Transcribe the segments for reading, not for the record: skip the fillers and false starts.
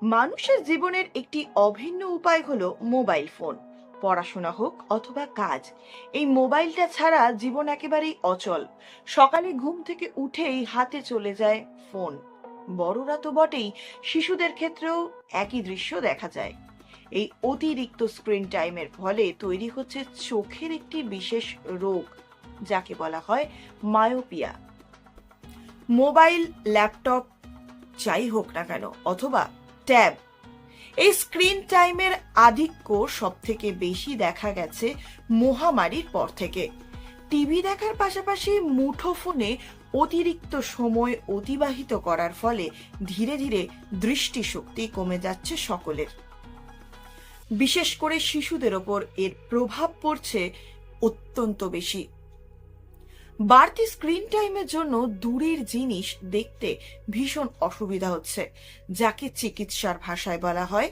মানুষের জীবনের একটি অভিন্ন উপায় হলো মোবাইল ফোন। পড়াশোনা হোক অথবা কাজ, এই মোবাইলটা ছাড়া জীবন একেবারেই অচল। সকালে ঘুম থেকে উঠেই হাতে চলে যায় ফোন। বড়রা তো বটেই, শিশুদের ক্ষেত্রেও একই দৃশ্য দেখা যায়। এই অতিরিক্ত স্ক্রিন টাইমের ফলে তৈরি হচ্ছে চোখের একটি বিশেষ রোগ, যাকে বলা হয় মায়োপিয়া। মোবাইল, ল্যাপটপ যাই হোক না কেন, অথবা ট্যাব, এই স্ক্রিন টাইমের আধিক্য সব থেকে বেশি দেখা গেছে মহামারীর পর থেকে। টিভি দেখার পাশাপাশি মুঠোফোনে অতিরিক্ত সময় অতিবাহিত করার ফলে ধীরে ধীরে দৃষ্টিশক্তি কমে যাচ্ছে সকলের। বিশেষ করে শিশুদের ওপর এর প্রভাব পড়ছে অত্যন্ত বেশি। বাড়তি স্ক্রিন টাইমের জন্য দূরের জিনিস দেখতে ভীষণ অসুবিধা হচ্ছে, যাকে চিকিৎসার ভাষায় বলা হয়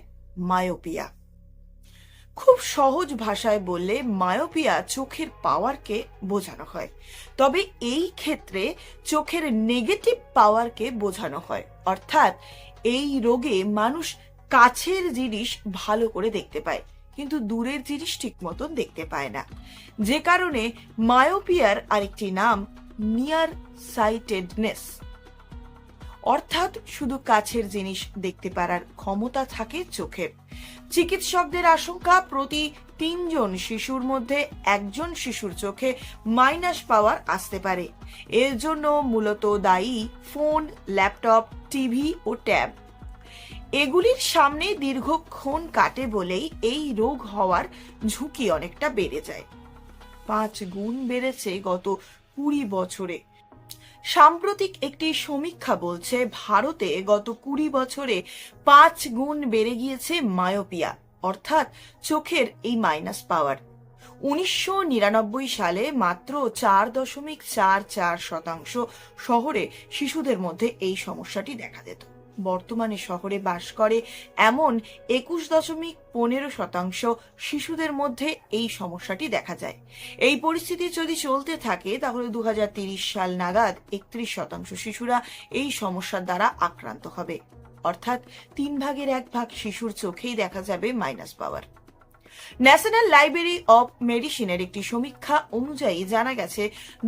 মায়োপিয়া। খুব সহজ ভাষায় বললে মায়োপিয়া চোখের পাওয়ারকে বোঝানো হয়, তবে এই ক্ষেত্রে চোখের নেগেটিভ পাওয়ারকে বোঝানো হয়। অর্থাৎ এই রোগে মানুষ কাছের জিনিস ভালো করে দেখতে পায়, কিন্তু দূরের জিনিস ঠিক মতন দেখতে পায় না, যে কারণে মায়োপিয়ার আরেকটি নাম নিয়ার সাইটেডনেস। অর্থাৎ শুধু কাছের জিনিস দেখতে পারার ক্ষমতা থাকে চোখের। চিকিৎসকদের আশঙ্কা, প্রতি 3 জন শিশুর মধ্যে 1 জন শিশুর চোখে মাইনাস পাওয়ার আসতে পারে। এর জন্য মূলত দায়ী ফোন, ল্যাপটপ, টিভি ও ট্যাব। এগুলির সামনে দীর্ঘক্ষণ কাটে বলেই এই রোগ হওয়ার ঝুঁকি অনেকটা বেড়ে যায়। 5 গুণ বেড়েছে গত 20 বছরে। সাম্প্রতিক একটি সমীক্ষা বলছে ভারতে গত 20 বছরে 5 গুণ বেড়ে গিয়েছে মায়োপিয়া, অর্থাৎ চোখের এই মাইনাস পাওয়ার। 1999 সালে মাত্র 4.44% শহরে শিশুদের মধ্যে এই সমস্যাটি দেখা যেত। বর্তমানে শহরে বাস করে এমন 21.15% শিশুদের মধ্যে এই সমস্যাটি দেখা যায়। এই পরিস্থিতি যদি চলতে থাকে তাহলে 2030 সাল নাগাদ 31% শিশুরা এই সমস্যার দ্বারা আক্রান্ত হবে। অর্থাৎ 3 ভাগের 1 ভাগ শিশুর চোখেই দেখা যাবে minus power. National library of মেডিসিনের একটি সমীক্ষা অনুযায়ী জানা গেছে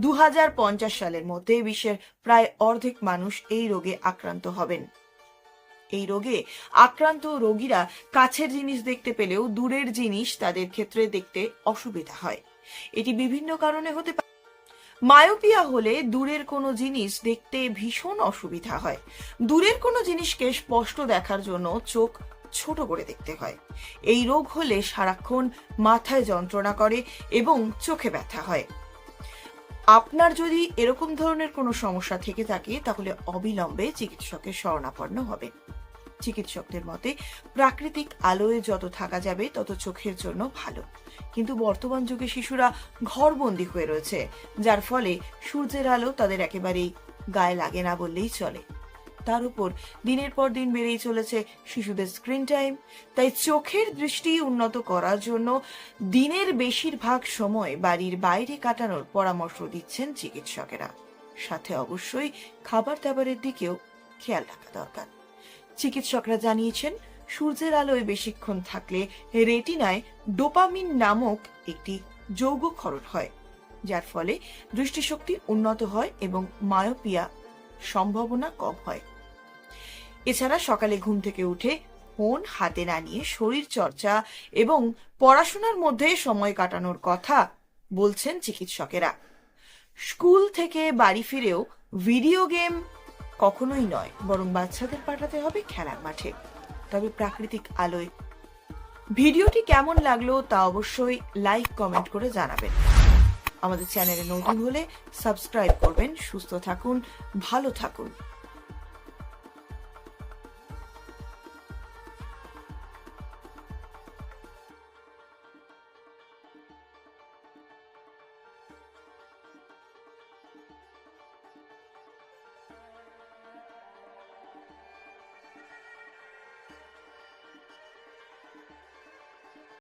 2050 সালের মধ্যে বিশ্বের প্রায় অর্ধেক মানুষ এই রোগে আক্রান্ত হবেন। এই রোগে আক্রান্ত রোগীরা কাছের জিনিস দেখতে পেলেও দূরের জিনিস তাদের ক্ষেত্রে দেখতে অসুবিধা হয়। এটি বিভিন্ন কারণে হতে পারে। মায়োপিয়া হলে দূরের কোনো জিনিস দেখতে ভীষণ অসুবিধা হয়। দূরের কোনো জিনিসকে স্পষ্ট দেখার জন্য চোখ ছোট করে দেখতে হয়। এই রোগ হলে সারাক্ষণ মাথায় যন্ত্রণা করে এবং চোখে ব্যথা হয়। আপনার যদি এরকম ধরনের কোনো সমস্যা থেকে থাকে তাহলে অবিলম্বে চিকিৎসকের শরণাপন্ন হবে। চিকিৎসকদের মতে প্রাকৃতিক আলোয় যত থাকা যাবে তত চোখের জন্য ভালো, কিন্তু বর্তমান যুগে শিশুরা ঘরবন্দি হয়ে রয়েছে, যার ফলে সূর্যের আলো তাদের একেবারেই গায়ে লাগে না বললেই চলে। তার উপর দিনের পর দিন বেড়েই চলেছে শিশুদের স্ক্রিন টাইম। তাই চোখের দৃষ্টি উন্নত করার জন্য দিনের বেশিরভাগ সময় বাড়ির বাইরে কাটানোর পরামর্শ দিচ্ছেন চিকিৎসকেরা। সাথে অবশ্যই খাবার দাবারের দিকেও খেয়াল রাখা দরকার। চিকিৎসকরা জানিয়েছেন সূর্যের আলোয় বেশিক্ষণ থাকলে রেটিনায় ডোপামিন নামক একটি যৌগ ক্ষরণ হয়, যার ফলে দৃষ্টিশক্তি উন্নত হয় এবং মায়োপিয়া সম্ভাবনা কম হয়। এছাড়া সকালে ঘুম থেকে উঠে ফোন হাতে না নিয়ে শরীর চর্চা এবং পড়াশোনার মধ্যে সময় কাটানোর কথা বলছেন চিকিৎসকেরা। স্কুল থেকে বাড়ি ফিরেও ভিডিও গেম কখনোই নয়, বরং বাচ্চাদের পাঠাতে হবে খেলার মাঠে, তবে প্রাকৃতিক আলোয়। ভিডিওটি কেমন লাগলো তা অবশ্যই লাইক, কমেন্ট করে জানাবেন। আমাদের চ্যানেলে নতুন হলে সাবস্ক্রাইব করবেন। সুস্থ থাকুন, ভালো থাকুন।